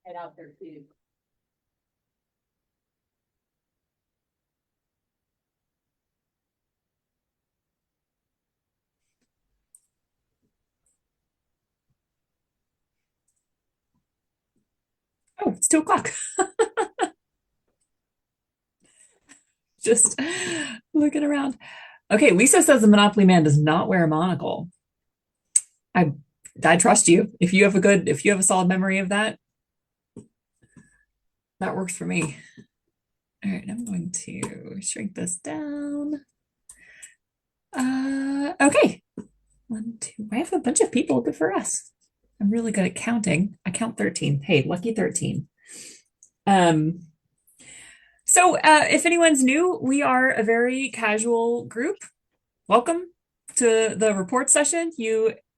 Head out there too. Oh, it's 2 o'clock. Just looking around. Okay, Lisa says the Monopoly man does not wear a monocle. I I trust you. If you have a solid memory of that, that works for me. All right, I'm going to shrink this down. Okay. One, two. I have a bunch of people. Good for us. I'm really good at counting. I count 13. Hey, lucky 13. Um, if anyone's new, we are a very casual group. Welcome to the report session.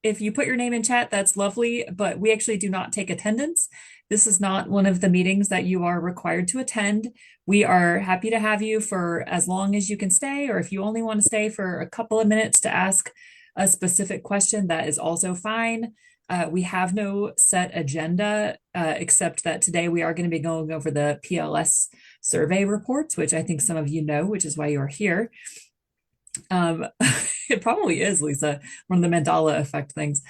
If you put your name in chat, that's lovely, but we actually do not take attendance. This is not one of the meetings that you are required to attend. We are happy to have you for as long as you can stay, or if you only want to stay for a couple of minutes to ask a specific question, that is also fine. We have no set agenda, except that today we are going to be going over the PLS survey reports, which I think some of you know, which is why you're here. Um, it probably is, Lisa, one of the mandala effect things.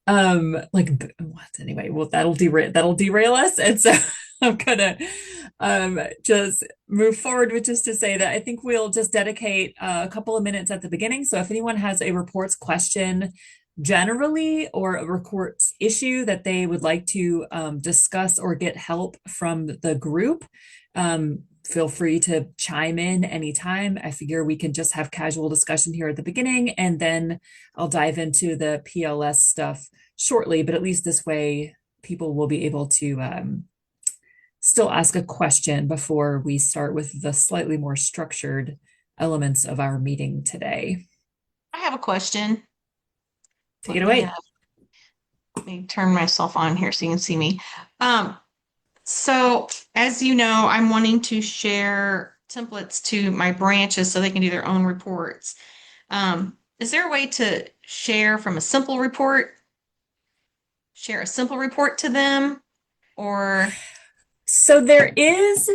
Like what anyway, well, that'll derail us. And so I'm gonna just move forward with just to say that I think we'll just dedicate a couple of minutes at the beginning. So if anyone has a reports question generally or a reports issue that they would like to discuss or get help from the group, feel free to chime in anytime. I figure we can just have casual discussion here at the beginning, and then I'll dive into the PLS stuff shortly, but at least this way people will be able to still ask a question before we start with the slightly more structured elements of our meeting today. I have a question. Take Let it me away. let me turn myself on here so you can see me. Um, so as you know, I'm wanting to share templates to my branches so they can do their own reports. Is there a way to share a simple report to them, or So there is.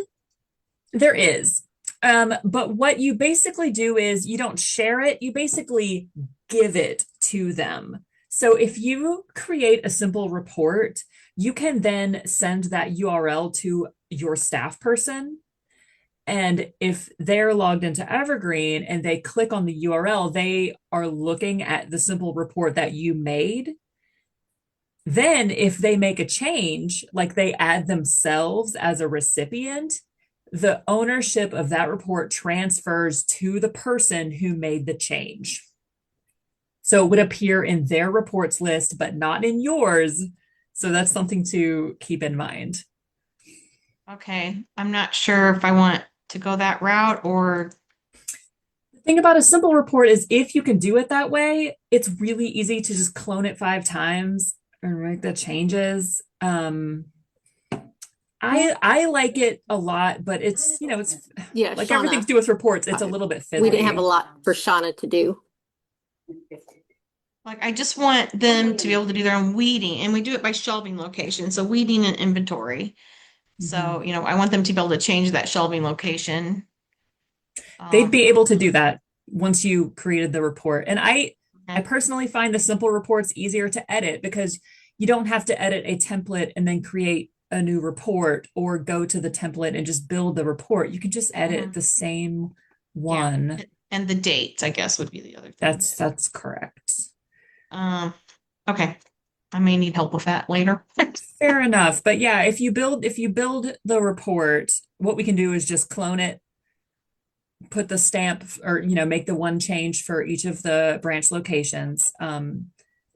But what you basically do is you don't share it, you basically give it to them. So if you create a simple report, you can then send that URL to your staff person. And if they're logged into Evergreen and they click on the URL, they are looking at the simple report that you made. Then, if they make a change, like they add themselves as a recipient, the ownership of that report transfers to the person who made the change. So it would appear in their reports list, but not in yours. So that's something to keep in mind. okay, I'm not sure if I want to go that route or The thing about a simple report is if you can do it that way, it's really easy to just clone it 5 times and make the changes. I like it a lot, but it's Yeah, like everything to Shauna, do with reports, it's a little bit we didn't have a fiddly. lot for Shauna to do. like I just want them to be able to do their own weeding, and we do it by shelving location, so weeding and inventory. So, Mhm. I want them to be able to change that shelving location. They'd Um, be able to do that once you created the report. And I okay. personally find the simple reports easier to edit because you don't have to edit a template and then create a new report or go to the template and just build the report. You can just edit Mhm. the same Yeah. one. And the dates, I guess, would be the other thing. That's correct. Um, okay. I may need help with that later. Fair enough. But yeah, if you build the report, what we can do is just clone it, put the stamp or make the one change for each of the branch locations, and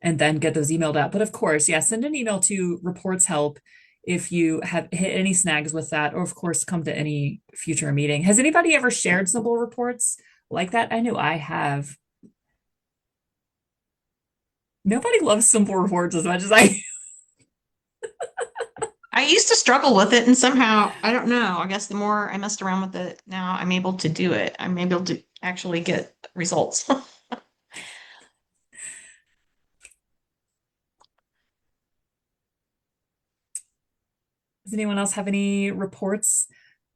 then get those emailed out. But of course, yeah, send an email to reports help if you have hit any snags with that, or of course come to any future meeting. Has anybody ever shared simple reports like that? I know I have. Nobody loves simple reports as much as I. I used to struggle with it, and somehow, I don't know. I guess the more I messed around with it, now I'm able to do it. I'm able to actually get results. Does anyone else have any reports,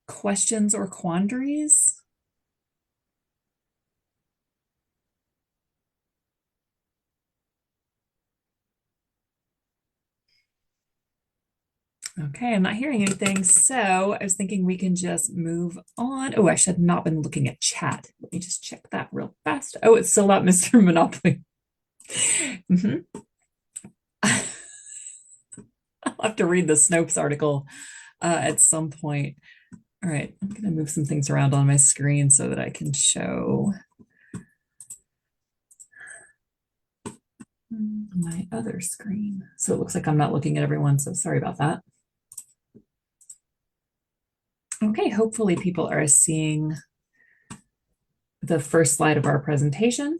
questions, or quandaries? Okay, I'm not hearing anything, so I was thinking we can just move on. Oh, I should have not been looking at chat. Let me just check that real fast. Oh, it's still about Mr. Monopoly. Mhm. I'll have to read the Snopes article at some point. All right, I'm going to move some things around on my screen so that I can show my other screen. So it looks like I'm not looking at everyone, so sorry about that. Okay, hopefully people are seeing the first slide of our presentation.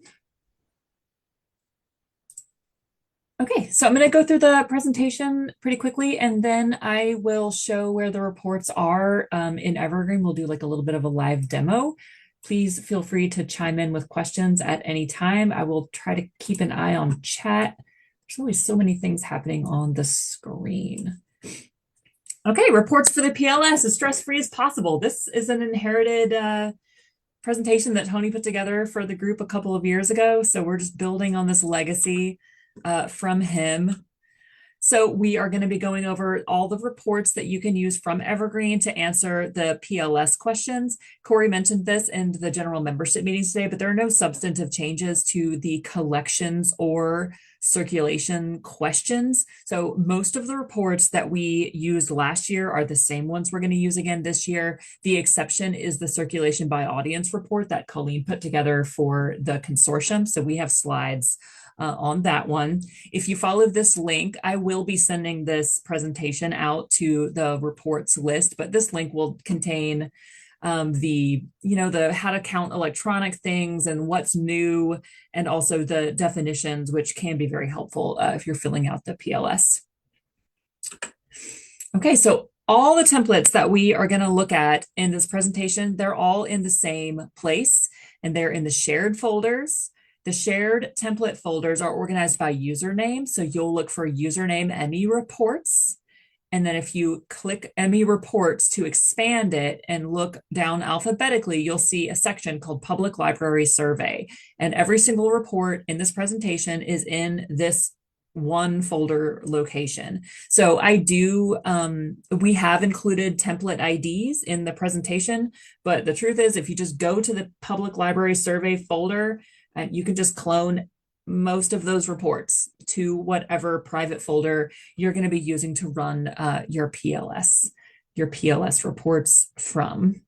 Okay, so I'm going to go through the presentation pretty quickly, and then I will show where the reports are in Evergreen. We'll do like a little bit of a live demo. Please feel free to chime in with questions at any time. I will try to keep an eye on chat. There's always so many things happening on the screen. Okay, reports for the PLS as stress-free as possible. This is an inherited presentation that Tony put together for the group a couple of years ago. So we're just building on this legacy from him. So we are going to be going over all the reports that you can use from Evergreen to answer the PLS questions. Corey mentioned this in the general membership meetings today, but there are no substantive changes to the collections or circulation questions. So most of the reports that we used last year are the same ones we're going to use again this year. The exception is the circulation by audience report that Colleen put together for the consortium. So we have slides on that one. If you follow this link, I will be sending this presentation out to the reports list, but this link will contain the how to count electronic things and what's new, and also the definitions, which can be very helpful if you're filling out the PLS. Okay, so all the templates that we are going to look at in this presentation, they're all in the same place, and they're in the shared folders. The shared template folders are organized by username. So you'll look for username ME reports. And then if you click ME reports to expand it and look down alphabetically, you'll see a section called Public Library Survey. And every single report in this presentation is in this one folder location. So we have included template IDs in the presentation, but the truth is if you just go to the Public Library Survey folder, you can just clone most of those reports to whatever private folder you're going to be using to run your PLS reports from.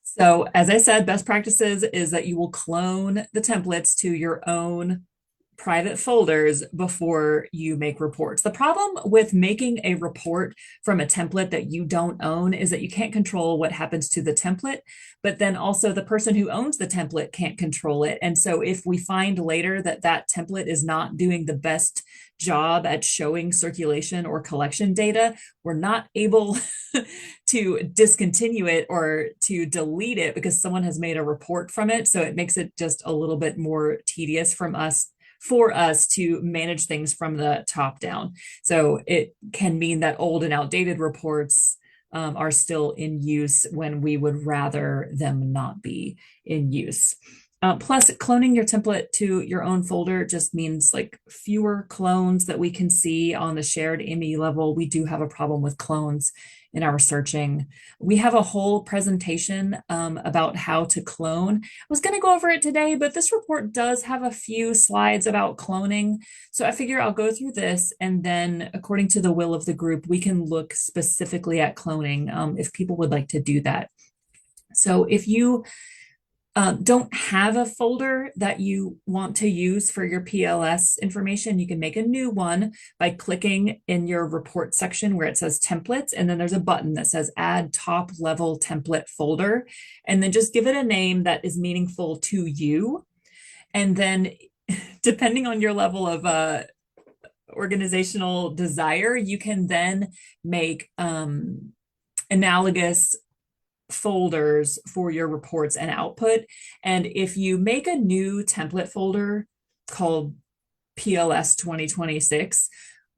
So as I said, best practices is that you will clone the templates to your own private folders before you make reports. The problem with making a report from a template that you don't own is that you can't control what happens to the template, but then also the person who owns the template can't control it. And so if we find later that that template is not doing the best job at showing circulation or collection data, we're not able to discontinue it or to delete it because someone has made a report from it. So it makes it just a little bit more tedious for us to manage things from the top down. So it can mean that old and outdated reports are still in use when we would rather them not be in use. Plus, cloning your template to your own folder just means like fewer clones that we can see on the shared ME level. We do have a problem with clones in our searching. We have a whole presentation about how to clone. I was going to go over it today, but this report does have a few slides about cloning. So I figure I'll go through this, and then according to the will of the group, we can look specifically at cloning if people would like to do that. So if you don't have a folder that you want to use for your PLS information, you can make a new one by clicking in your report section where it says templates, and then there's a button that says add top level template folder, and then just give it a name that is meaningful to you. And then depending on your level of organizational desire, you can then make analogous folders for your reports and output. And if you make a new template folder called PLS 2026,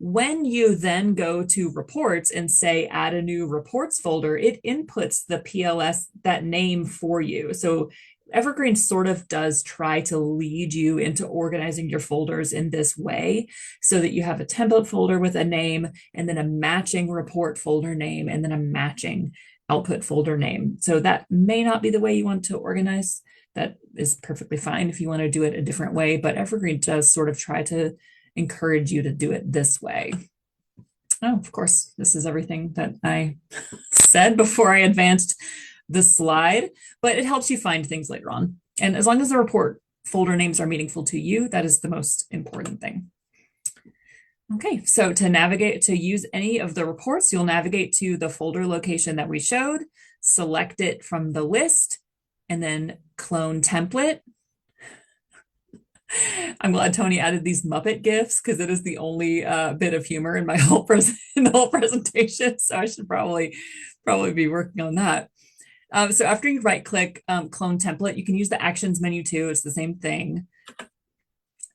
When you then go to reports and say add a new reports folder, it inputs the PLS, that name for you. So Evergreen sort of does try to lead you into organizing your folders in this way so that you have a template folder with a name and then a matching report folder name and then a matching output folder name. So that may not be the way you want to organize. That is perfectly fine if you want to do it a different way, but Evergreen does sort of try to encourage you to do it this way. Oh, of course, this is everything that I said before I advanced the slide, but it helps you find things later on. And as long as the report folder names are meaningful to you, that is the most important thing. Okay, so to navigate, to use any of the reports, you'll navigate to the folder location that we showed, select it from the list, and then clone template. I'm glad Tony added these Muppet GIFs because it is the only bit of humor in my whole presentation. So I should probably be working on that. So after you right click clone template, you can use the actions menu too. It's the same thing.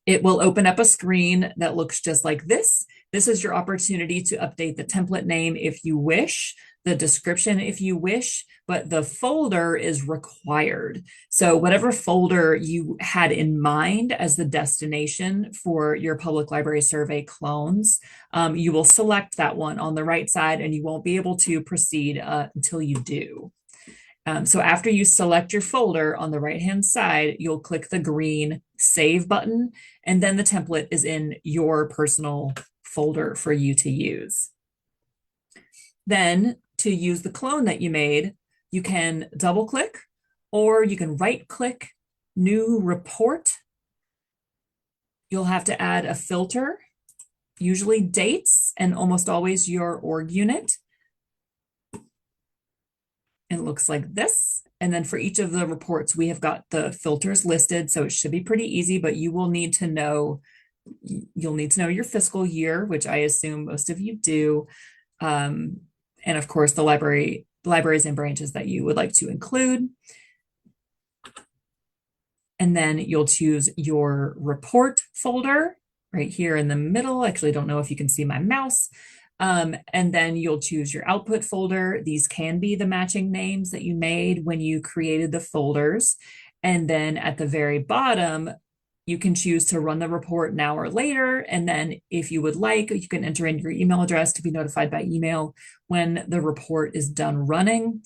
It will open up a screen that looks just like this. This is your opportunity to update the template name if you wish, the description if you wish, but the folder is required. So whatever folder you had in mind as the destination for your public library survey clones, you will select that one on the right side and you won't be able to proceed until you do. So after you select your folder on the right-hand side, you'll click the green Save button, and then the template is in your personal folder for you to use. Then to use the clone that you made, you can double-click or you can right-click New Report. You'll have to add a filter, usually dates, and almost always your org unit. It looks like this. And then for each of the reports, we have got the filters listed. So it should be pretty easy, but you will need to know, you'll need to know your fiscal year, which I assume most of you do. And of course, the libraries and branches that you would like to include. And then you'll choose your report folder right here in the middle. I actually don't know if you can see my mouse. And then you'll choose your output folder. These can be the matching names that you made when you created the folders. And then at the very bottom, you can choose to run the report now or later. And then if you would like, you can enter in your email address to be notified by email when the report is done running.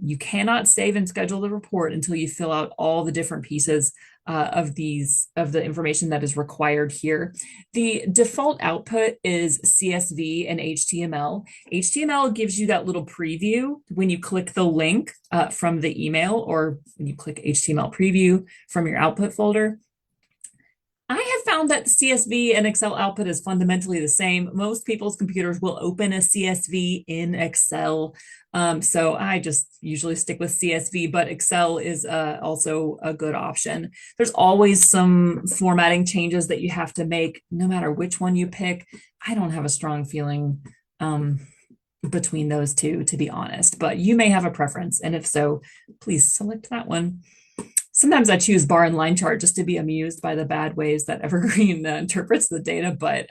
You cannot save and schedule the report until you fill out all the different pieces of the information that is required here. The default output is CSV and HTML. HTML gives you that little preview when you click the link from the email, or when you click HTML preview from your output folder. I have found that CSV and Excel output is fundamentally the same. Most people's computers will open a CSV in Excel. So I just usually stick with CSV, but Excel is also a good option. There's always some formatting changes that you have to make no matter which one you pick. I don't have a strong feeling between those two, to be honest, but you may have a preference. And if so, please select that one. Sometimes I choose bar and line chart just to be amused by the bad ways that Evergreen interprets the data, but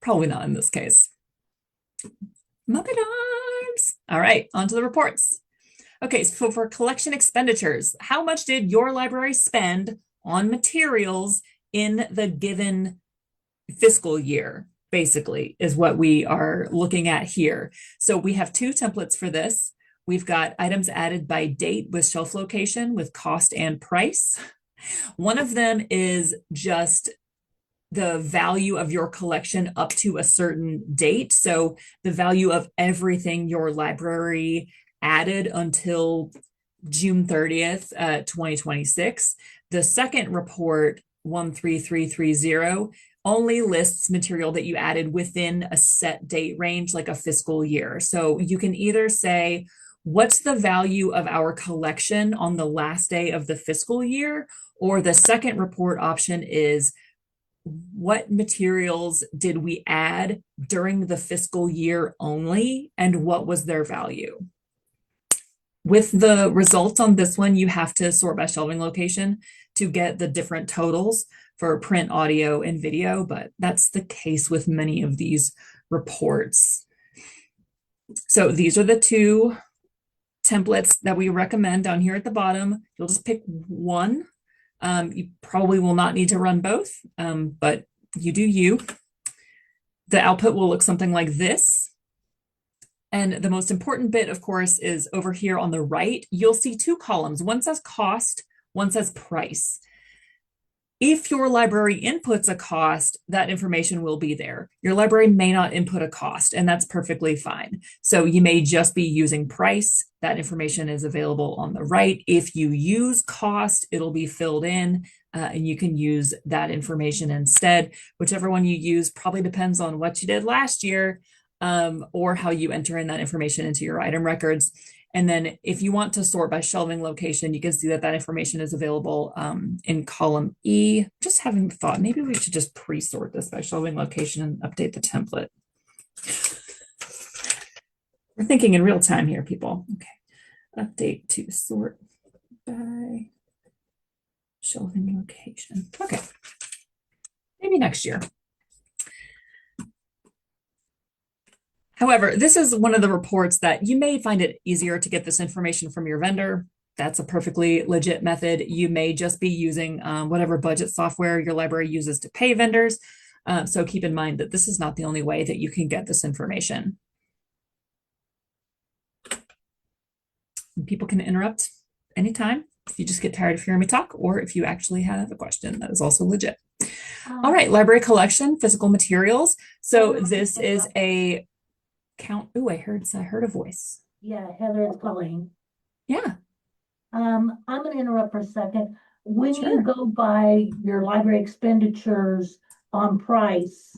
probably not in this case. Muppet arms. All right, on to the reports. Okay, so for collection expenditures, how much did your library spend on materials in the given fiscal year, basically, is what we are looking at here. So we have two templates for this. We've got items added by date with shelf location with cost and price. One of them is just the value of your collection up to a certain date. So the value of everything your library added until June 30th, 2026. The second report, 13330, only lists material that you added within a set date range, like a fiscal year. So you can either say, what's the value of our collection on the last day of the fiscal year? Or the second report option is, what materials did we add during the fiscal year only, and what was their value? With the results on this one, you have to sort by shelving location to get the different totals. for print, audio, and video, but that's the case with many of these reports. So these are the two templates that we recommend down here at the bottom. You'll just pick one. You probably will not need to run both, but you do you. The output will look something like this. And the most important bit, of course, is over here on the right. You'll see two columns. One says cost, one says price. If your library inputs a cost, that information will be there. Your library may not input a cost, and that's perfectly fine. So you may just be using price. That information is available on the right. If you use cost, it'll be filled in, and you can use that information instead. Whichever one you use probably depends on what you did last year, or how you enter in that information into your item records. And then if you want to sort by shelving location, you can see that that information is available in column E. Just having thought, maybe we should just pre-sort this by shelving location and update the template. We're thinking in real time here, people. Okay, update to sort by shelving location. Okay, maybe next year. However, this is one of the reports that you may find it easier to get this information from your vendor. That's a perfectly legit method. You may just be using whatever budget software your library uses to pay vendors. So keep in mind that this is not the only way that you can get this information. And people can interrupt anytime if you just get tired of hearing me talk, or if you actually have a question that is also legit. All right, library collection, physical materials. So this is a count. Oh, I heard a voice. Yeah, Heather, it's Colleen. Yeah. I'm going to interrupt for a second. When Sure. you go by your library expenditures on price,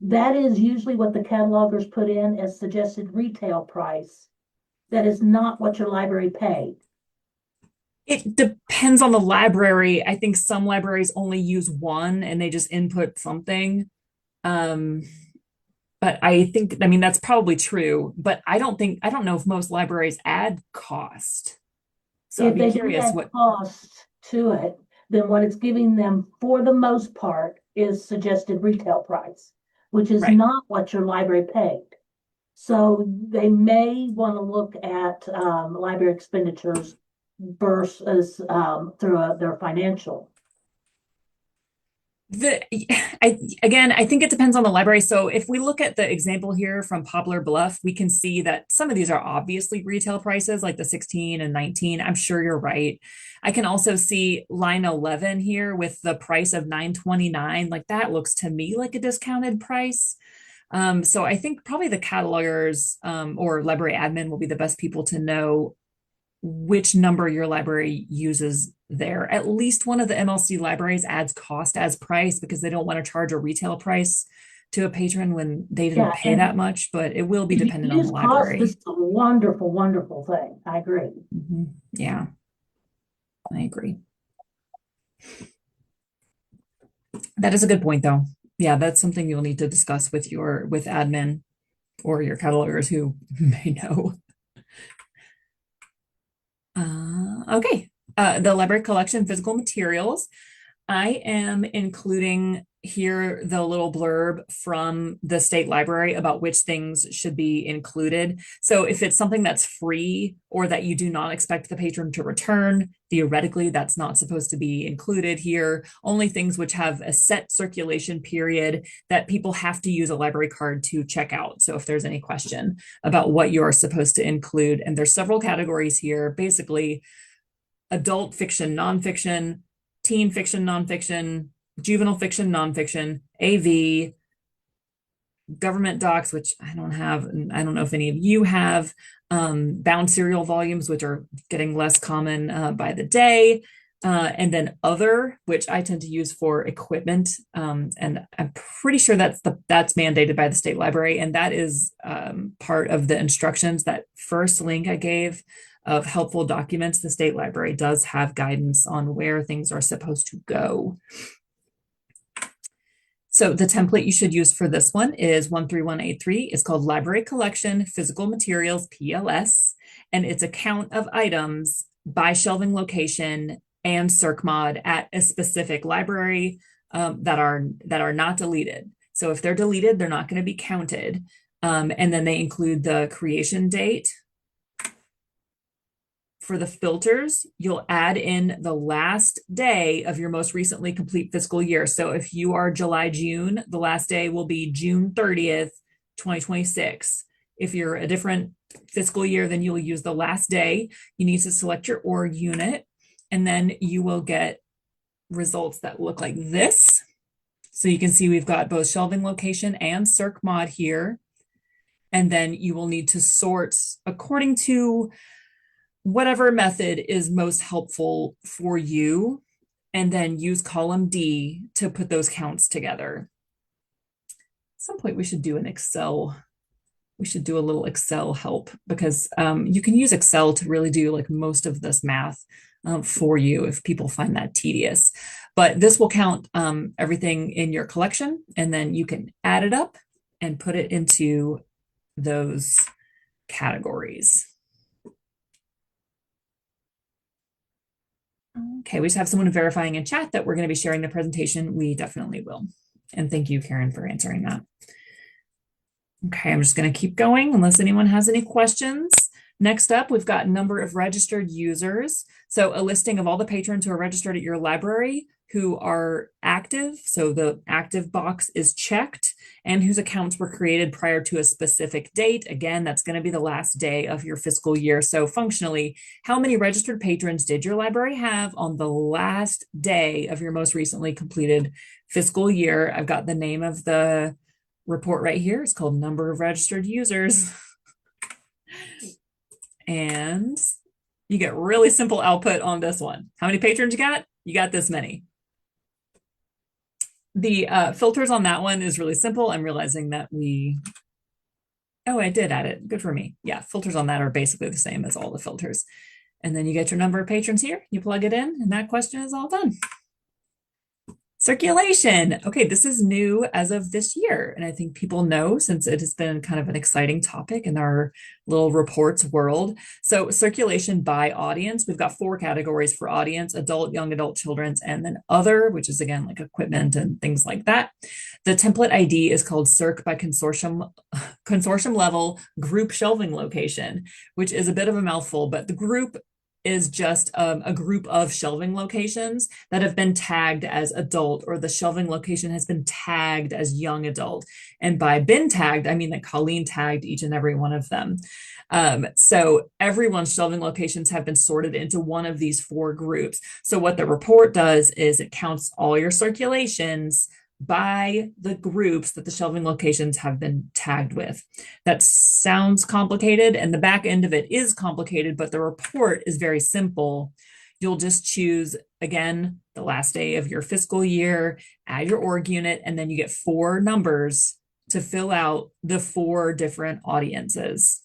that is usually what the catalogers put in as suggested retail price. That is not what your library paid. It depends on the library. I think some libraries only use one and they just input something. But I think, I mean, that's probably true, but I don't know if most libraries add cost. So If I'd they be do curious add what, cost to it, then what it's giving them for the most part is suggested retail price, which is right. not what your library paid. So they may want to look at library expenditures versus through their financial. I think it depends on the library. So if we look at the example here from Poplar Bluff, we can see that some of these are obviously retail prices, like the 16 and 19. I'm sure you're right. I can also see line 11 here with the price of $9.29. Like that looks to me like a discounted price. So I think probably the catalogers or library admin will be the best people to know which number your library uses there. At least one of the MLC libraries adds cost as price because they don't want to charge a retail price to a patron when they didn't pay that much, but it will be dependent on the library. Cost is a wonderful, wonderful thing. I agree. Yeah, I agree. That is a good point, though. Yeah, that's something you'll need to discuss with admin or your catalogers who may know. Okay, the library collection physical materials. I am including here the little blurb from the state library about which things should be included. So if it's something that's free or that you do not expect the patron to return, theoretically, that's not supposed to be included here. Only things which have a set circulation period that people have to use a library card to check out. So if there's any question about what you're supposed to include, and there's several categories here, basically adult fiction, nonfiction, teen fiction, nonfiction, juvenile fiction, nonfiction, AV, government docs, which I don't have, and I don't know if any of you have, bound serial volumes, which are getting less common by the day, and then other, which I tend to use for equipment, and I'm pretty sure that's mandated by the state library, and that is part of the instructions. That first link I gave of helpful documents, the state library does have guidance on where things are supposed to go. So the template you should use for this one is 13183. It's called Library Collection Physical Materials, PLS, and it's a count of items by shelving location and circ mod at a specific library. that are not deleted. So if they're deleted, they're not going to be counted. And then they include the creation date. For the filters, you'll add in the last day of your most recently complete fiscal year. So if you are July, June, the last day will be June 30th, 2026. If you're a different fiscal year, then you'll use the last day. You need to select your org unit, and then you will get results that look like this. So you can see we've got both shelving location and circ mod here. And then you will need to sort according to whatever method is most helpful for you, and then use column D to put those counts together. At some point we should do an Excel. We should do a little Excel help, because you can use Excel to really do like most of this math for you if people find that tedious. But this will count everything in your collection, and then you can add it up and put it into those categories. Okay, we just have someone verifying in chat that we're going to be sharing the presentation. We definitely will. And thank you, Karen, for answering that. Okay, I'm just going to keep going unless anyone has any questions. Next up, we've got number of registered users. So a listing of all the patrons who are registered at your library who are active. So the active box is checked, and whose accounts were created prior to a specific date. Again, that's going to be the last day of your fiscal year. So functionally, how many registered patrons did your library have on the last day of your most recently completed fiscal year? I've got the name of the report right here. It's called number of registered users. And you get really simple output on this one. How many patrons you got? You got this many. The filters on that one is really simple. I'm realizing that oh, I did add it. Good for me. Yeah, filters on that are basically the same as all the filters. And then you get your number of patrons here. You plug it in, and that question is all done. Circulation. Okay, this is new as of this year. And I think people know, since it has been kind of an exciting topic in our little reports world. So circulation by audience, we've got 4 categories for audience: adult, young adult, children's, and then other, which is again like equipment and things like that. The template ID is called Circ by consortium level group shelving location, which is a bit of a mouthful, but the group is just a group of shelving locations that have been tagged as adult, or the shelving location has been tagged as young adult. And by been tagged, I mean that Colleen tagged each and every one of them. So everyone's shelving locations have been sorted into one of these 4 groups. So what the report does is it counts all your circulations by the groups that the shelving locations have been tagged with. That sounds complicated, and the back end of it is complicated, but the report is very simple. You'll just choose, again, the last day of your fiscal year, add your org unit, and then you get 4 numbers to fill out the 4 different audiences.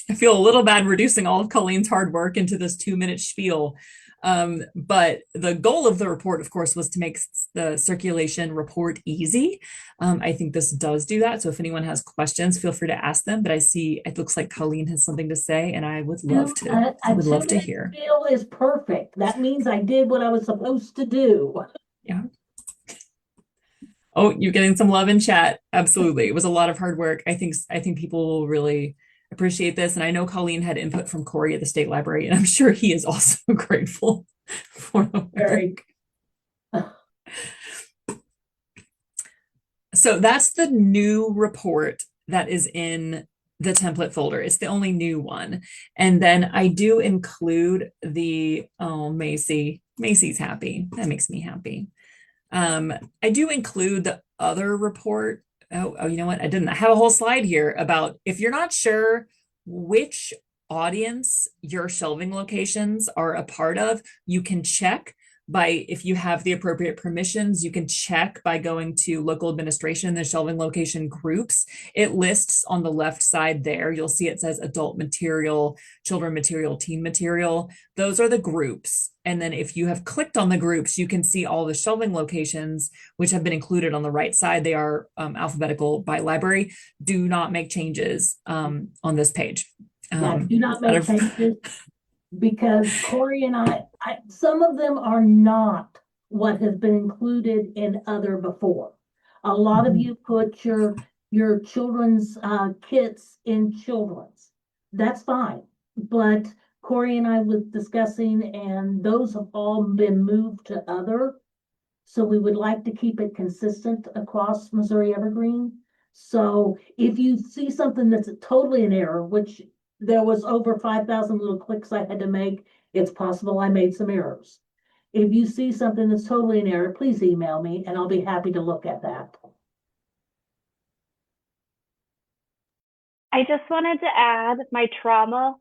I feel a little bad reducing all of Colleen's hard work into this 2-minute spiel. But the goal of the report, of course, was to make the circulation report easy. I think this does do that. So if anyone has questions, feel free to ask them. But I see it looks like Colleen has something to say, and I would love to. I would love to hear. Spiel is perfect. That means I did what I was supposed to do. Yeah. Oh, you're getting some love in chat. Absolutely. It was a lot of hard work. I think people will really appreciate this. And I know Colleen had input from Corey at the State Library, and I'm sure he is also grateful for the work. So that's the new report that is in the template folder. It's the only new one. And then I do include the, oh, Macy's happy. That makes me happy. I do include the other report. Oh, you know what? I have a whole slide here about if you're not sure which audience your shelving locations are a part of, you can check by, if you have the appropriate permissions, you can check by going to local administration, the shelving location groups. It lists on the left side there. You'll see it says adult material, children material, teen material. Those are the groups. And then if you have clicked on the groups, you can see all the shelving locations, which have been included on the right side. They are alphabetical by library. Do not make changes on this page. Do not make changes. because Corey and some of them are not what has been included in other before. A lot of Mhm. you put your children's kits in children's. That's fine, but Corey and I was discussing, and those have all been moved to other. So we would like to keep it consistent across Missouri Evergreen. So if you see something that's totally in error, which there was over 5,000 little clicks I had to make, it's possible I made some errors. If you see something that's totally in error, please email me and I'll be happy to look at that. I just wanted to add my trauma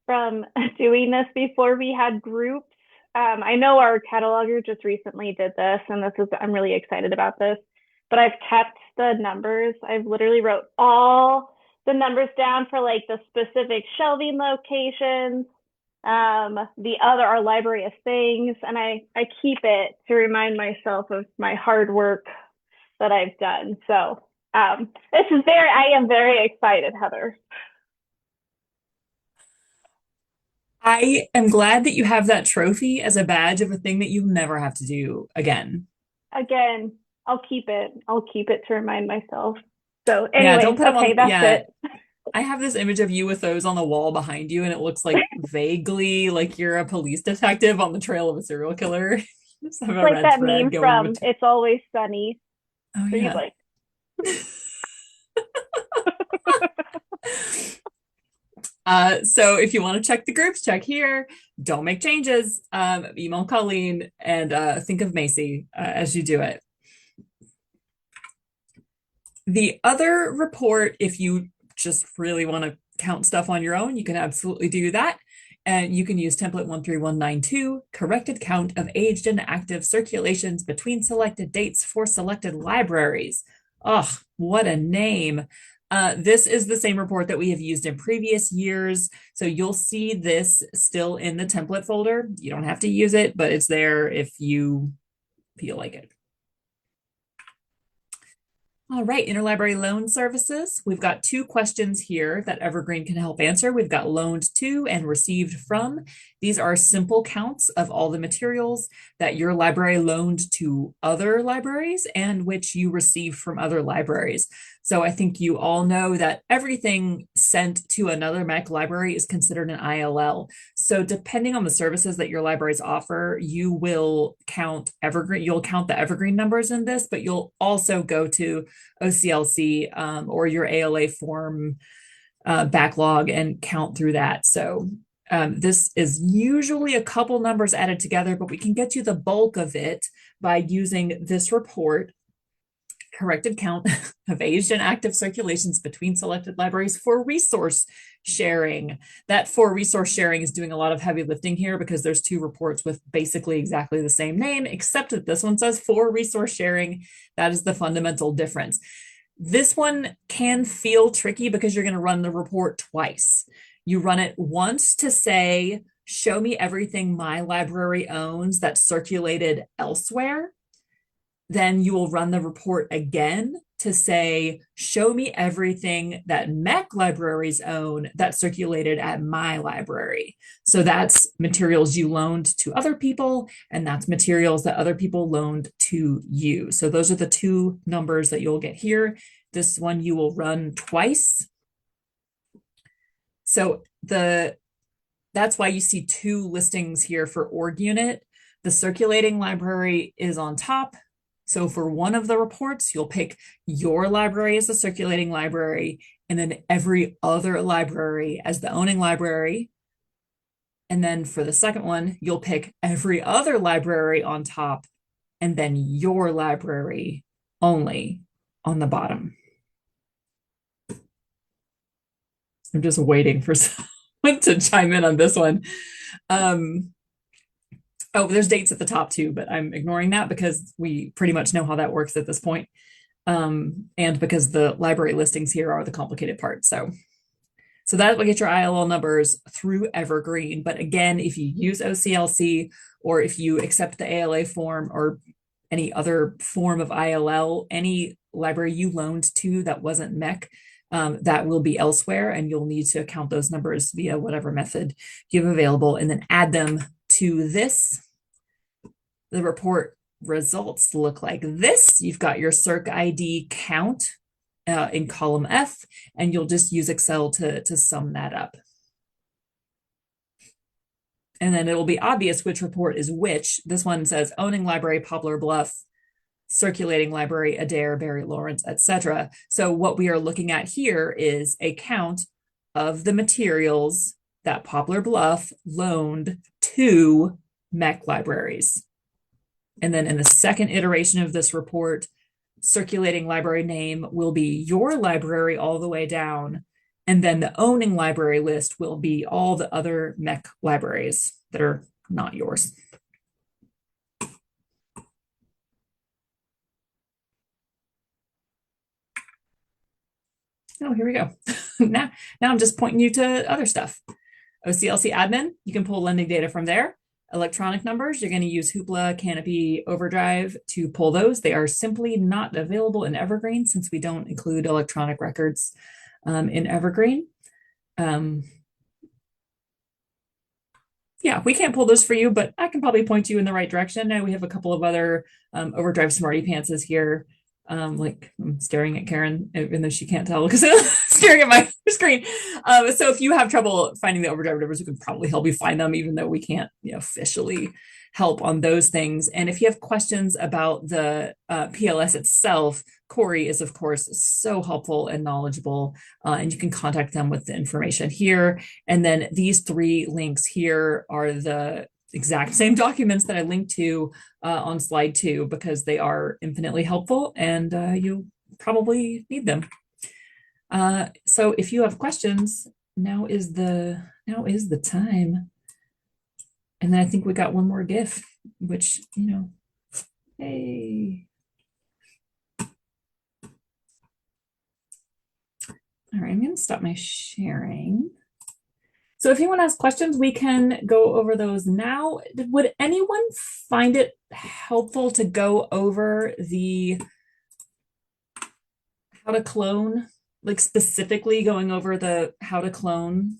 from doing this before we had groups. I know our cataloger just recently did this, and I'm really excited about this. But I've kept the numbers. I've literally wrote all the numbers down for like the specific shelving locations, our library of things, and I keep it to remind myself of my hard work that I've done. So I am very excited, Heather. I am glad that you have that trophy as a badge of a thing that you never have to do again. Again, I'll keep it. I'll keep it to remind myself. So, Yeah, don't anyways, put them okay, on. that's Yeah, it. I have this image of you with those on the wall behind you, and it looks like vaguely like you're a police detective on the trail of a serial killer. You just have It's a like red that thread meme going from between. It's Always Sunny, Oh, where he's yeah. like, So if you want to check the groups, check here. Don't make changes. Email Colleen and think of Macy as you do it. The other report, if you just really want to count stuff on your own, you can absolutely do that. And you can use template 13192, corrected count of aged and active circulations between selected dates for selected libraries. Oh, what a name. This is the same report that we have used in previous years. So you'll see this still in the template folder. You don't have to use it, but it's there if you feel like it. All right, interlibrary loan services. We've got two questions here that Evergreen can help answer. We've got loaned to and received from. These are simple counts of all the materials that your library loaned to other libraries and which you received from other libraries. So I think you all know that everything sent to another MAC library is considered an ILL. So depending on the services that your libraries offer, you will count Evergreen, you'll count the Evergreen numbers in this, but you'll also go to OCLC or your ALA form backlog and count through that. So this is usually a couple numbers added together, but we can get you the bulk of it by using this report, corrected count of aged and active circulations between selected libraries for resource sharing. That for resource sharing is doing a lot of heavy lifting here because there's two reports with basically exactly the same name, except that this one says for resource sharing. That is the fundamental difference. This one can feel tricky because you're going to run the report twice. You run it once to say, show me everything my library owns that's circulated elsewhere. Then you will run the report again to say, show me everything that MEC libraries own that's circulated at my library. So that's materials you loaned to other people, and that's materials that other people loaned to you. So those are the two numbers that you'll get here. This one you will run twice. So that's why you see two listings here for org unit. The circulating library is on top. So for one of the reports, you'll pick your library as the circulating library, and then every other library as the owning library. And then for the second one, you'll pick every other library on top, and then your library only on the bottom. I'm just waiting for someone to chime in on this one. Oh, there's dates at the top too, but I'm ignoring that because we pretty much know how that works at this point. And because the library listings here are the complicated part. So that will get your ILL numbers through Evergreen. But again, if you use OCLC or if you accept the ALA form or any other form of ILL, any library you loaned to that wasn't MEC, that will be elsewhere, and you'll need to count those numbers via whatever method you have available and then add them to this. The report results look like this. You've got your Circ ID count in column F, and you'll just use Excel to sum that up. And then it will be obvious which report is which. This one says owning library, Poplar Bluff, circulating library, Adair, Barry Lawrence, etc. So what we are looking at here is a count of the materials that Poplar Bluff loaned to MEC libraries. And then in the second iteration of this report, circulating library name will be your library all the way down. And then the owning library list will be all the other MEC libraries that are not yours. Oh, here we go. now I'm just pointing you to other stuff. OCLC admin, you can pull lending data from there. Electronic numbers, you're going to use Hoopla, Canopy, Overdrive to pull those. They are simply not available in Evergreen since we don't include electronic records in Evergreen. Yeah, we can't pull those for you, but I can probably point you in the right direction. Now we have a couple of other Overdrive Smarty Pantses here. Like I'm staring at Karen, even though she can't tell because I'm staring at my screen. So if you have trouble finding the Overdrive numbers, we can probably help you find them, even though we can't, officially help on those things. And if you have questions about the PLS itself, Corey is, of course, so helpful and knowledgeable, and you can contact them with the information here. And then these 3 links here are the exact same documents that I linked to on slide 2 because they are infinitely helpful and you probably need them. So if you have questions, now is the time. And then I think we got one more GIF, which, hey. All right, I'm going to stop my sharing. So if anyone has questions, we can go over those now. Would anyone find it helpful to go over the how to clone, like specifically going over the how to clone?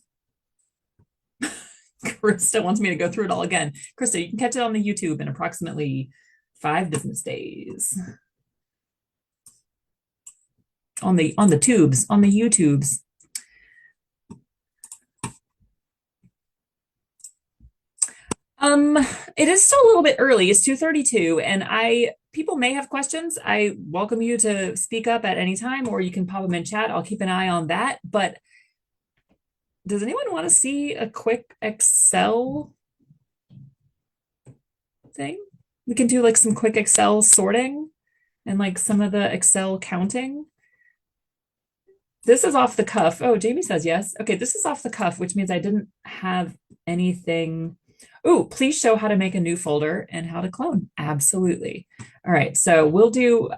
Krista wants me to go through it all again. Krista, you can catch it on the YouTube in approximately 5 business days. On the tubes, on the YouTubes. It is still a little bit early. It's 2:32, and people may have questions. I welcome you to speak up at any time, or you can pop them in chat. I'll keep an eye on that. But does anyone want to see a quick Excel thing? We can do like some quick Excel sorting and like some of the Excel counting. This is off the cuff. Oh, Jamie says yes. Okay, this is off the cuff, which means I didn't have anything. Oh, please show how to make a new folder and how to clone. Absolutely. All right, so we'll do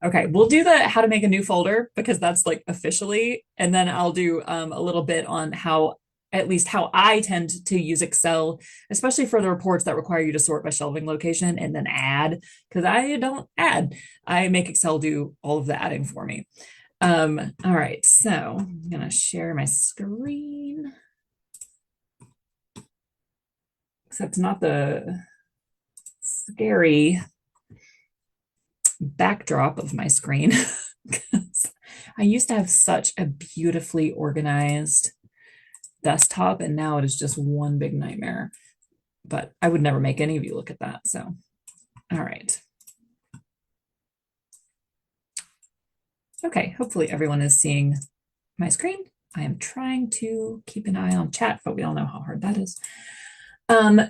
we'll do the how to make a new folder because that's like officially, and then I'll do a little bit on how I tend to use Excel, especially for the reports that require you to sort by shelving location and then add, because I don't add. I make Excel do all of the adding for me. All right, so I'm gonna share my screen. Except not the scary backdrop of my screen. I used to have such a beautifully organized desktop, and now it is just one big nightmare. But I would never make any of you look at that. So, all right. Okay, hopefully everyone is seeing my screen. I am trying to keep an eye on chat, but we all know how hard that is.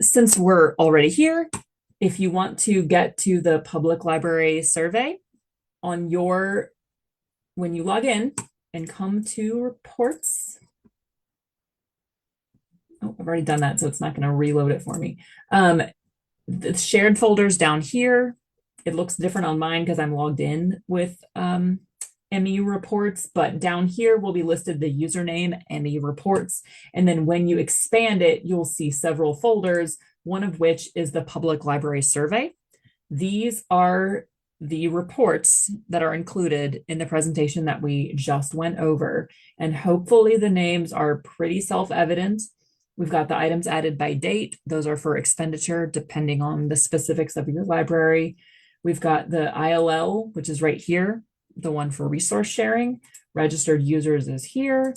Since we're already here, if you want to get to the public library survey on when you log in and come to reports. Oh, I've already done that, so it's not going to reload it for me. The shared folders down here, it looks different on mine because I'm logged in with ME reports, but down here will be listed the username ME reports. And then when you expand it, you'll see several folders, one of which is the public library survey. These are the reports that are included in the presentation that we just went over. And hopefully the names are pretty self-evident. We've got the items added by date. Those are for expenditure, depending on the specifics of your library. We've got the ILL, which is right here, the one for resource sharing. Registered users is here.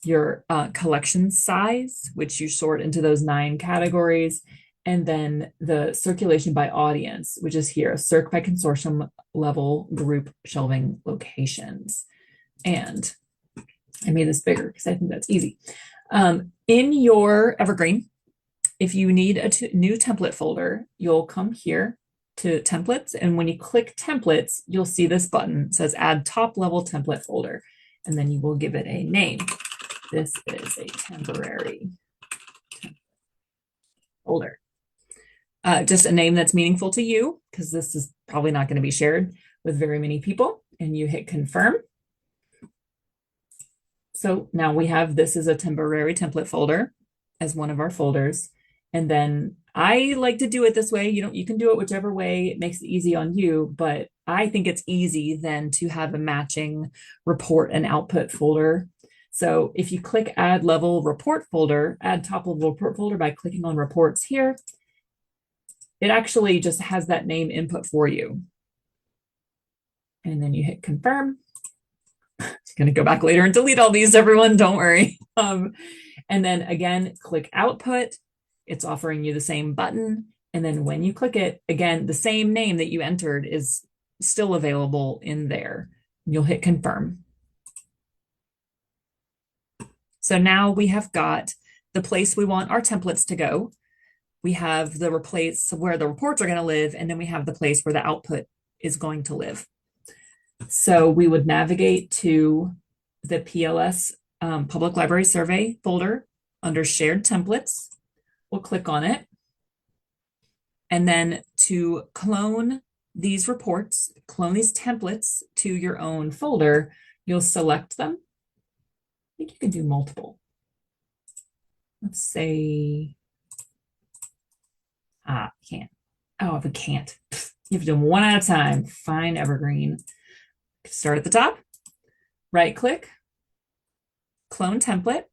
Your collection size, which you sort into those 9 categories. And then the circulation by audience, which is here, circ by consortium level group shelving locations. And I made this bigger because I think that's easy. In your Evergreen, if you need a new template folder, you'll come here to templates. And when you click templates, you'll see this button. It says add top level template folder. And then you will give it a name. This is a temporary folder. Just a name that's meaningful to you, because this is probably not going to be shared with very many people. And you hit confirm. So now we have this as a temporary template folder as one of our folders. And then I like to do it this way. You can do it whichever way it makes it easy on you, but I think it's easy then to have a matching report and output folder. So if you click add level report folder, add top level report folder by clicking on reports here, it actually just has that name input for you. And then you hit confirm. I'm going to go back later and delete all these, everyone, don't worry. And then again, click output. It's offering you the same button. And then when you click it, again, the same name that you entered is still available in there. You'll hit confirm. So now we have got the place we want our templates to go. We have the place where the reports are going to live, and then we have the place where the output is going to live. So we would navigate to the PLS Public Library Survey folder under Shared Templates. We'll click on it. And then to clone these reports, clone these templates to your own folder, you'll select them. I think you can do multiple. Let's say, can't. Oh, if we can't, you have to do them one at a time. Find Evergreen. Start at the top, right click, clone template.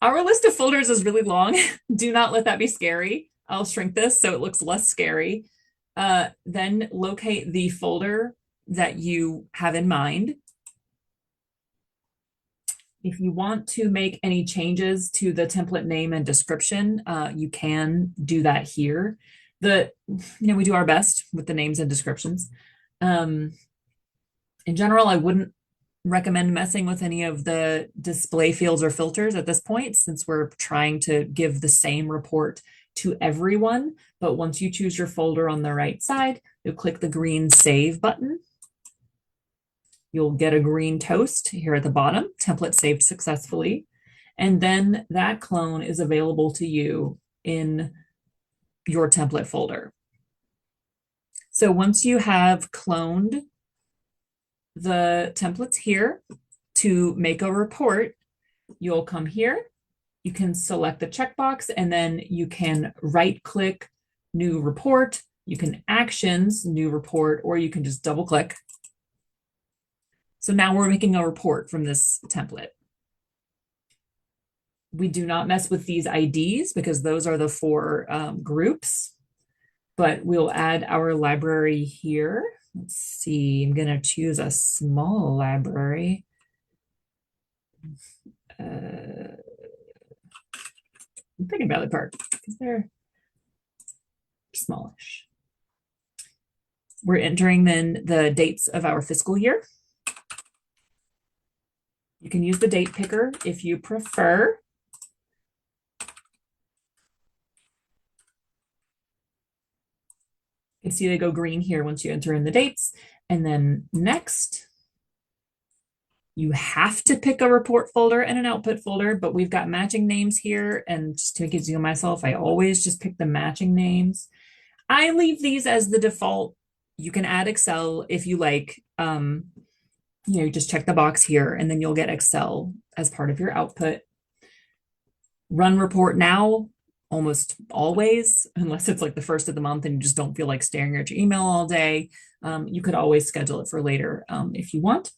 Our list of folders is really long. Do not let that be scary. I'll shrink this so it looks less scary. Then locate the folder that you have in mind. If you want to make any changes to the template name and description, you can do that here. We do our best with the names and descriptions. In general, I wouldn't recommend messing with any of the display fields or filters at this point, since we're trying to give the same report to everyone. But once you choose your folder on the right side, you'll click the green save button. You'll get a green toast here at the bottom, template saved successfully. And then that clone is available to you in your template folder. So once you have cloned the templates here to make a report, you'll come here, you can select the checkbox, and then you can right click new report, you can actions new report, or you can just double click. So now we're making a report from this template. We do not mess with these IDs because those are the 4 groups, but we'll add our library here. Let's see, I'm going to choose a small library. I'm thinking Valley Park because they're smallish. We're entering then the dates of our fiscal year. You can use the date picker if you prefer. You can see they go green here once you enter in the dates. And then next, you have to pick a report folder and an output folder, but we've got matching names here. And just to make it easy on myself, I always just pick the matching names. I leave these as the default. You can add Excel if you like. Just check the box here and then you'll get Excel as part of your output. Run report now almost always, unless it's like the first of the month and you just don't feel like staring at your email all day. You could always schedule it for later if you want.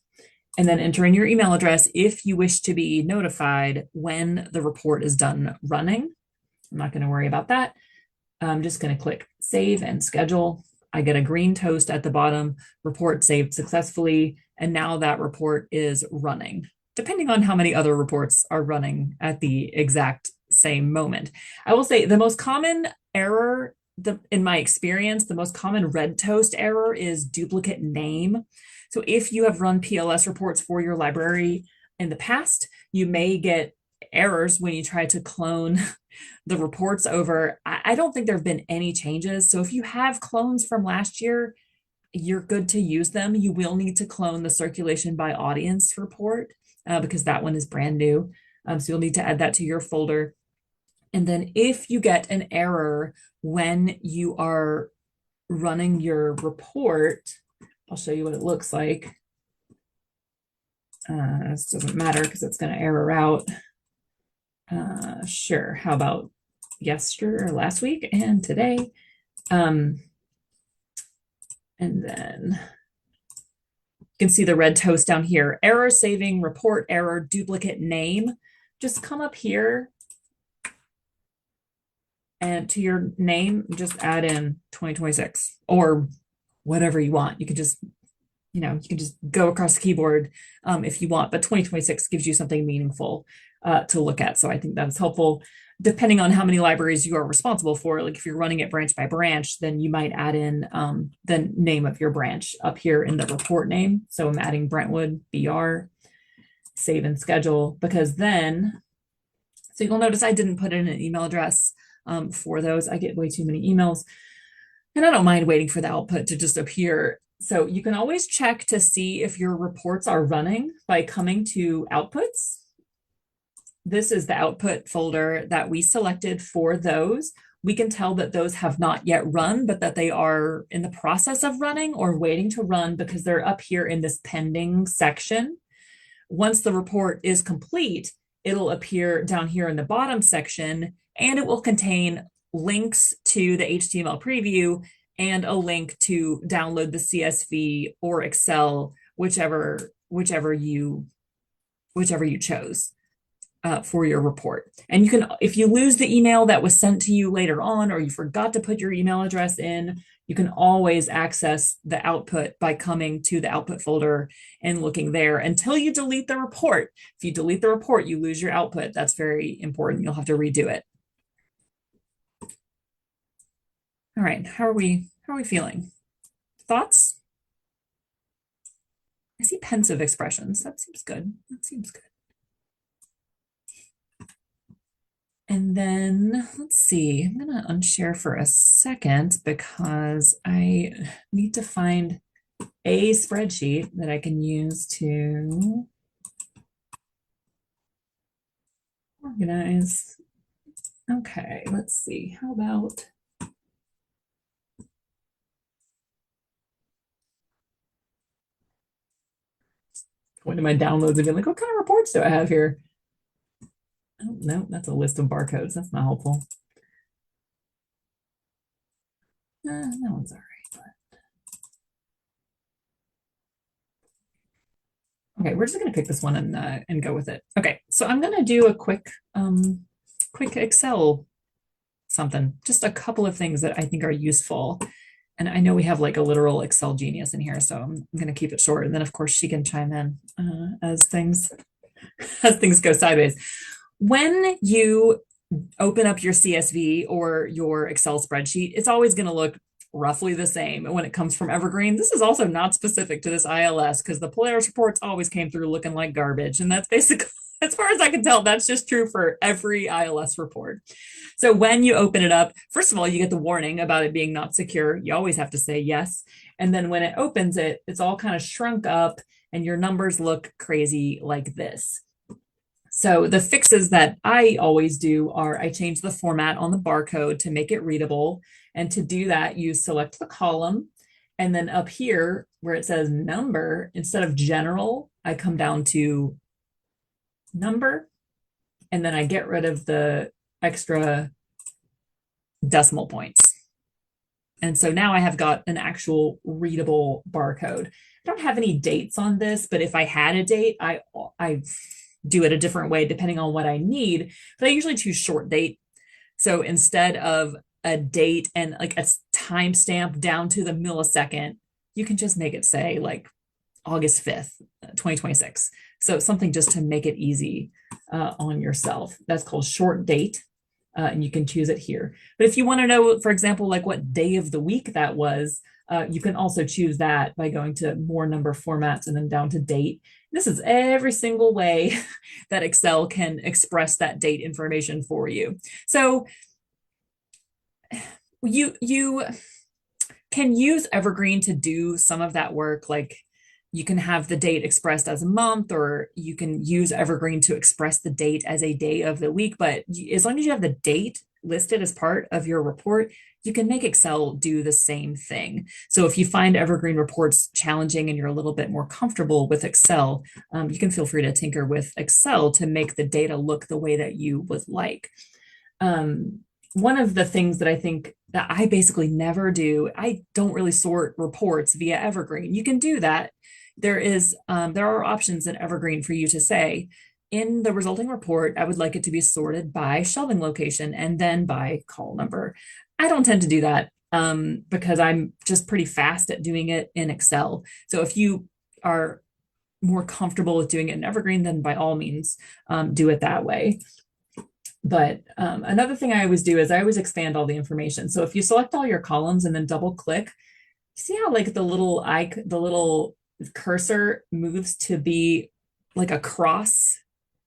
And then enter in your email address if you wish to be notified when the report is done running. I'm not going to worry about that. I'm just going to click save and schedule. I get a green toast at the bottom, report saved successfully. And now that report is running, depending on how many other reports are running at the exact same moment. I will say the most common error, in my experience, the most common red toast error is duplicate name. So if you have run PLS reports for your library in the past, you may get errors when you try to clone the reports over. I don't think there have been any changes. So if you have clones from last year, you're good to use them. You will need to clone the circulation by audience report because that one is brand new. So you'll need to add that to your folder. And then if you get an error when you are running your report, I'll show you what it looks like. This doesn't matter because it's going to error out. Sure. How about last week and today? And then you can see the red toast down here. Error saving, report error, duplicate name. Just come up here and to your name, just add in 2026 or whatever you want. You can just, you can just go across the keyboard if you want, but 2026 gives you something meaningful to look at. So I think that's helpful. Depending on how many libraries you are responsible for, like if you're running it branch by branch, then you might add in the name of your branch up here in the report name. So I'm adding Brentwood BR, save and schedule, because then, so you'll notice I didn't put in an email address for those. I get way too many emails and I don't mind waiting for the output to just appear. So you can always check to see if your reports are running by coming to outputs. This is the output folder that we selected for those. We can tell that those have not yet run, but that they are in the process of running or waiting to run because they're up here in this pending section. Once the report is complete, it'll appear down here in the bottom section, and it will contain links to the HTML preview and a link to download the CSV or Excel, whichever you chose for your report. And you can, if you lose the email that was sent to you later on, or you forgot to put your email address in, you can always access the output by coming to the output folder and looking there until you delete the report. If you delete the report, you lose your output. That's very important. You'll have to redo it. All right, how are we feeling? Thoughts? I see pensive expressions. That seems good. And then let's see, I'm gonna unshare for a second because I need to find a spreadsheet that I can use to organize. Okay, let's see, how about going to my downloads and being like, what kind of reports do I have here? Oh, no, that's a list of barcodes. That's not helpful. That one's all right. Okay, we're just going to pick this one and go with it. Okay, so I'm going to do a quick Excel something. Just a couple of things that I think are useful. And I know we have like a literal Excel genius in here, so I'm going to keep it short. And then, of course, she can chime in as things go sideways. When you open up your CSV or your Excel spreadsheet, it's always going to look roughly the same when it comes from Evergreen. This is also not specific to this ILS because the PLS reports always came through looking like garbage. And that's basically, as far as I can tell, that's just true for every ILS report. So when you open it up, first of all, you get the warning about it being not secure. You always have to say yes. And then when it opens it, it's all kind of shrunk up and your numbers look crazy like this. So the fixes that I always do are I change the format on the barcode to make it readable. And to do that, you select the column. And then up here where it says number, instead of general, I come down to number. And then I get rid of the extra decimal points. And so now I have got an actual readable barcode. I don't have any dates on this, but if I had a date, I do it a different way depending on what I need. But I usually choose short date. So instead of a date and like a timestamp down to the millisecond, you can just make it say like August 5th, 2026. So something just to make it easy on yourself. That's called short date. And you can choose it here. But if you want to know, for example, like what day of the week that was, you can also choose that by going to more number formats and then down to date. This is every single way that Excel can express that date information for you. So you can use Evergreen to do some of that work. Like you can have the date expressed as a month, or you can use Evergreen to express the date as a day of the week. But as long as you have the date listed as part of your report, you can make Excel do the same thing. So if you find Evergreen reports challenging and you're a little bit more comfortable with Excel, you can feel free to tinker with Excel to make the data look the way that you would like. One of the things that I think that I basically never do, I don't really sort reports via Evergreen. You can do that. There are options in Evergreen for you to say, in the resulting report, I would like it to be sorted by shelving location and then by call number. I don't tend to do that because I'm just pretty fast at doing it in Excel. So if you are more comfortable with doing it in Evergreen, then by all means, do it that way. But another thing I always do is I always expand all the information. So if you select all your columns and then double click, see how like the little cursor moves to be like a cross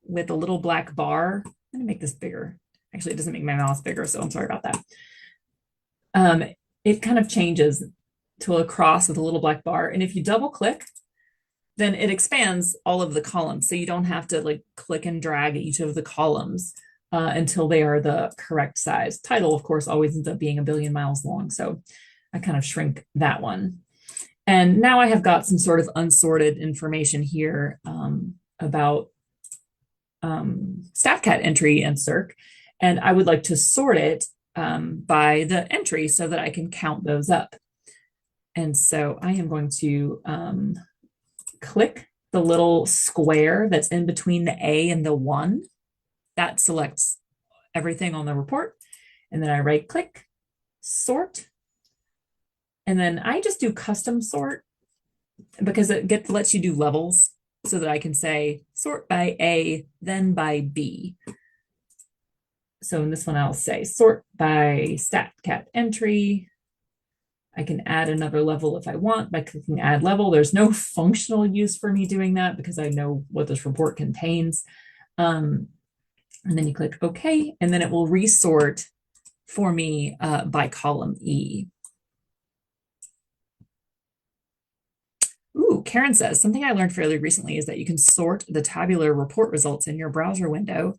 with a little black bar. I'm gonna make this bigger. Actually, it doesn't make my mouse bigger, so I'm sorry about that. It kind of changes to a cross with a little black bar. And if you double click, then it expands all of the columns. So you don't have to like click and drag each of the columns until they are the correct size. Title, of course, always ends up being a billion miles long. So I kind of shrink that one. And now I have got some sort of unsorted information here about StatCat entry and circ. And I would like to sort it by the entry so that I can count those up. And so I am going to click the little square that's in between the A and the 1. That selects everything on the report. And then I right click, sort. And then I just do custom sort because it lets you do levels so that I can say sort by A, then by B. So in this one, I'll say sort by StatCat entry. I can add another level if I want by clicking add level. There's no functional use for me doing that because I know what this report contains. And then you click OK, and then it will resort for me by column E. Ooh, Karen says, something I learned fairly recently is that you can sort the tabular report results in your browser window.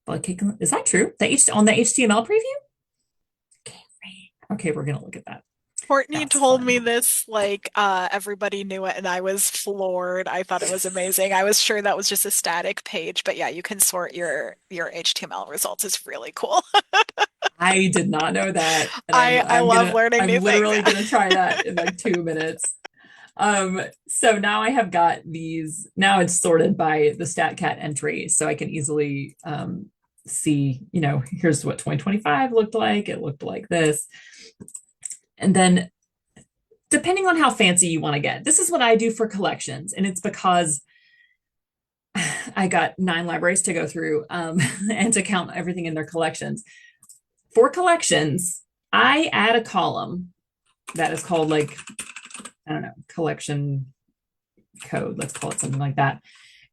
Is that true? On the HTML preview? Okay, we're going to look at that. Courtney That's told fun. me this like everybody knew it and I was floored. I thought it was amazing. I was sure that was just a static page, but yeah, you can sort your HTML results. It's really cool. I did not know that. And I love learning I'm new literally things. going to try that in like 2 minutes. So now I have got these, now it's sorted by the StatCat entry. So I can easily see, here's what 2025 looked like. It looked like this. And then depending on how fancy you want to get, this is what I do for collections. And it's because I got 9 libraries to go through and to count everything in their collections. For collections, I add a column that is called like, I don't know, collection code. Let's call it something like that.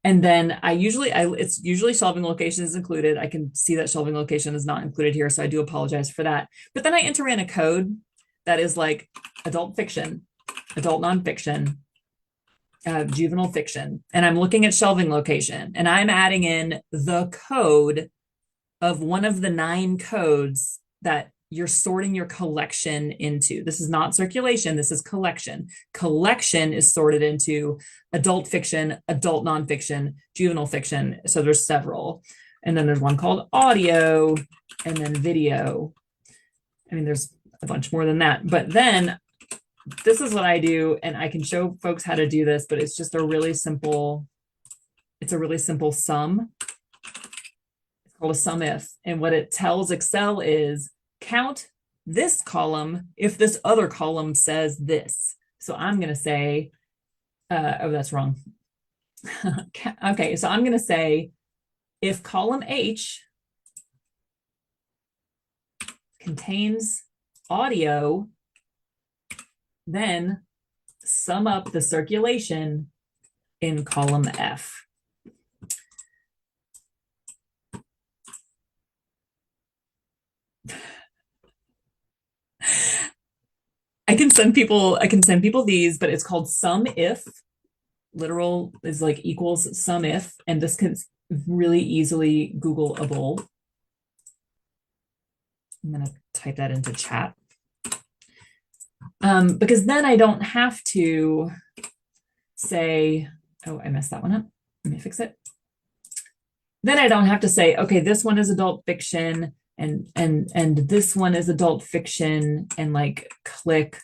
And then it's usually shelving location is included. I can see that shelving location is not included here, so I do apologize for that. But then I enter in a code that is like adult fiction, adult nonfiction, juvenile fiction. And I'm looking at shelving location and I'm adding in the code of one of the 9 codes that you're sorting your collection into. This is not circulation, this is collection. Collection is sorted into adult fiction, adult nonfiction, juvenile fiction. So there's several. And then there's one called audio and then video. I mean, there's a bunch more than that, but then this is what I do, and I can show folks how to do this, but it's just a really simple, it's a really simple sum. It's called a sum if, and what it tells Excel is count this column if this other column says this. So I'm going to say, oh, that's wrong. Okay, so I'm going to say if column H contains audio, then sum up the circulation in column F. I can send people these, but it's called sum if. Literal is like equals sum if, and this can really easily Googleable. I'm gonna type that into chat. Because then I don't have to say, oh, I messed that one up. Let me fix it. Then I don't have to say, okay, this one is adult fiction and this one is adult fiction, and like click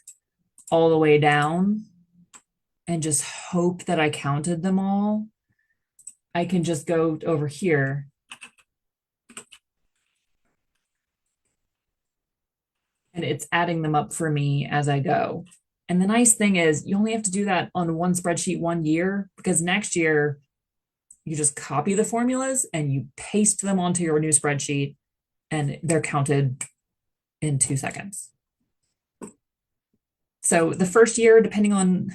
all the way down and just hope that I counted them all. I can just go over here and it's adding them up for me as I go. And the nice thing is you only have to do that on one spreadsheet 1 year, because next year you just copy the formulas and you paste them onto your new spreadsheet and they're counted in 2 seconds. So the first year, depending on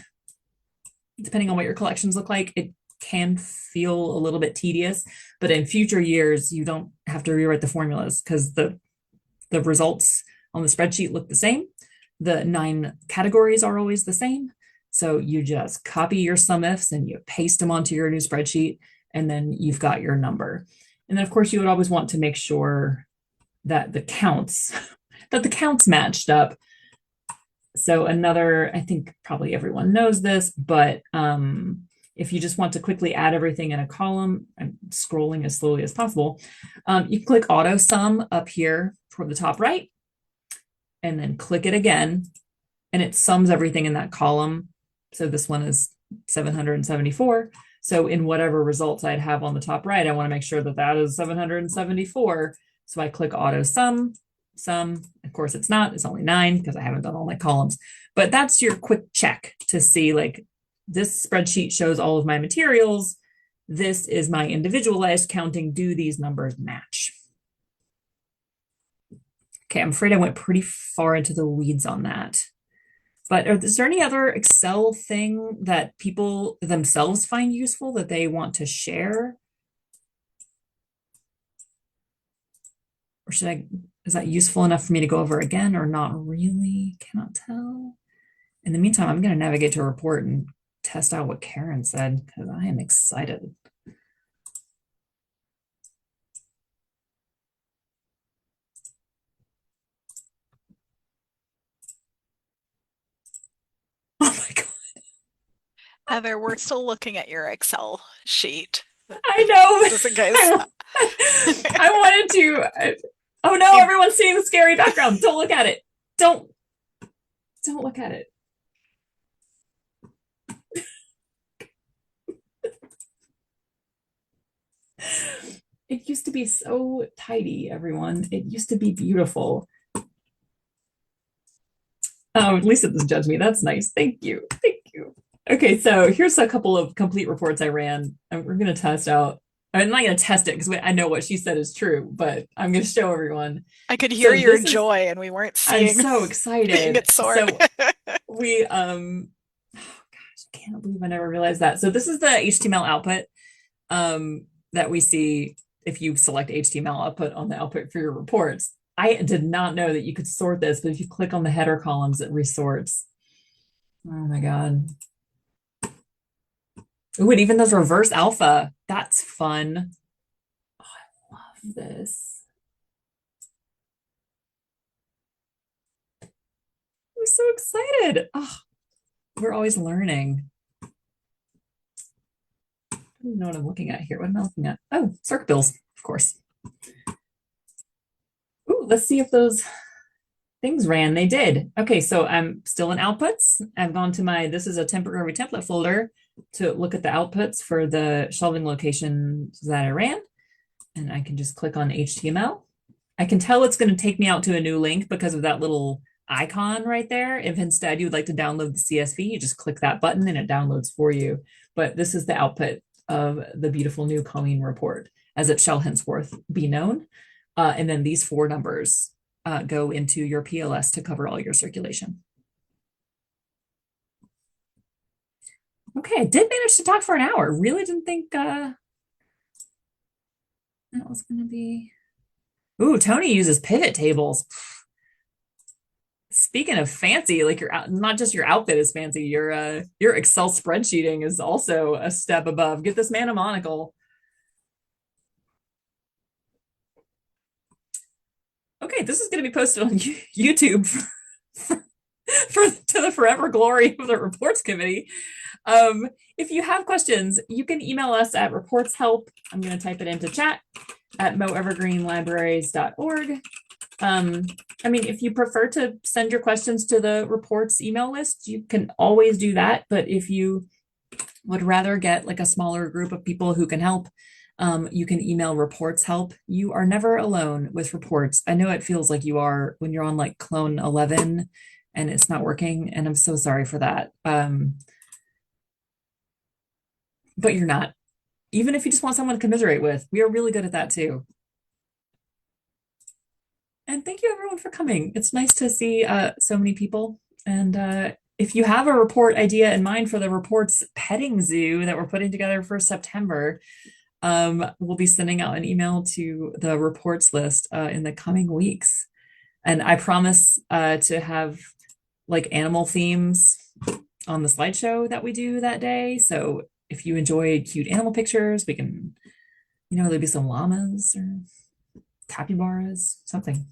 what your collections look like, it can feel a little bit tedious, but in future years, you don't have to rewrite the formulas because the results on the spreadsheet look the same. The 9 categories are always the same. So you just copy your sum ifs and you paste them onto your new spreadsheet, and then you've got your number. And then of course you would always want to make sure that the counts matched up. So another, I think probably everyone knows this, but if you just want to quickly add everything in a column, I'm scrolling as slowly as possible, you can click auto sum up here toward the top right, and then click it again, and it sums everything in that column. So this one is 774. So in whatever results I'd have on the top right, I want to make sure that that is 774. So I click auto sum. Of course it's not, it's only 9 because I haven't done all my columns, but that's your quick check to see, like, this spreadsheet shows all of my materials. This is my individualized counting. Do these numbers match? Okay, I'm afraid I went pretty far into the weeds on that. But is there any other Excel thing that people themselves find useful that they want to share? Or is that useful enough for me to go over again, or not really? Cannot tell. In the meantime, I'm going to navigate to a report and test out what Karen said, because I am excited. Oh my God. Heather, we're still looking at your Excel sheet. I know. Just in case. I wanted to. Oh no, everyone's seeing the scary background. Don't look at it. Don't look at it. It used to be so tidy, everyone. It used to be beautiful. Oh, Lisa doesn't judge me. That's nice. Thank you. Thank you. Okay, so here's a couple of complete reports I ran. We're going to test out. I'm not going to test it because I know what she said is true, but I'm going to show everyone. I could hear your joy, and we weren't seeing. I'm so excited. It sort. So we, oh gosh, I can't believe I never realized that. So this is the HTML output that we see if you select HTML output on the output for your reports. I did not know that you could sort this, but if you click on the header columns, it resorts. Oh my God. Oh, it even does reverse alpha. That's fun. Oh, I love this. I'm so excited. Oh, we're always learning. I don't know what I'm looking at here. What am I looking at? Oh, circ bills, of course. Ooh, let's see if those Things ran, they did. Okay, so I'm still in outputs. I've gone to this is a temporary template folder to look at the outputs for the shelving locations that I ran. And I can just click on HTML. I can tell it's going to take me out to a new link because of that little icon right there. If instead you would like to download the CSV, you just click that button and it downloads for you. But this is the output of the beautiful new Colleen report, as it shall henceforth be known. And then these 4 numbers go into your PLS to cover all your circulation. Okay, I did manage to talk for an hour. Really didn't think that was going to be. Ooh, Tony uses pivot tables. Speaking of fancy, like not just your outfit is fancy, your Excel spreadsheeting is also a step above. Get this man a monocle. Okay, this is going to be posted on YouTube to the forever glory of the reports committee. If you have questions, you can email us at reportshelp. I'm going to type it into chat at moevergreenlibraries.org. I mean, if you prefer to send your questions to the reports email list, you can always do that. But if you would rather get like a smaller group of people who can help, you can email reports help. You are never alone with reports. I know it feels like you are when you're on like clone 11 and it's not working. And I'm so sorry for that. But you're not. Even if you just want someone to commiserate with, we are really good at that too. And thank you everyone for coming. It's nice to see so many people. And if you have a report idea in mind for the reports petting zoo that we're putting together for September, we'll be sending out an email to the reports list in the coming weeks. And I promise to have like animal themes on the slideshow that we do that day. So if you enjoy cute animal pictures, we can, there'll be some llamas or capybaras, something.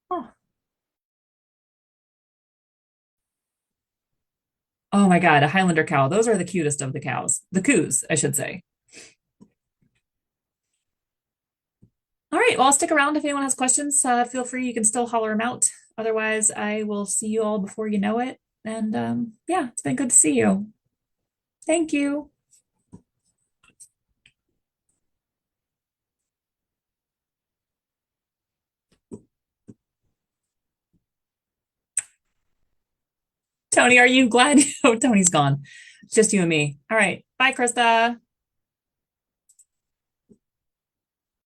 Oh. Oh my God, a Highlander cow. Those are the cutest of the cows. The coos, I should say. All right, well, I'll stick around if anyone has questions. Feel free, you can still holler them out. Otherwise, I will see you all before you know it. And yeah, it's been good to see you. Thank you. Tony, are you glad? Oh, Tony's gone. It's just you and me. All right. Bye, Krista.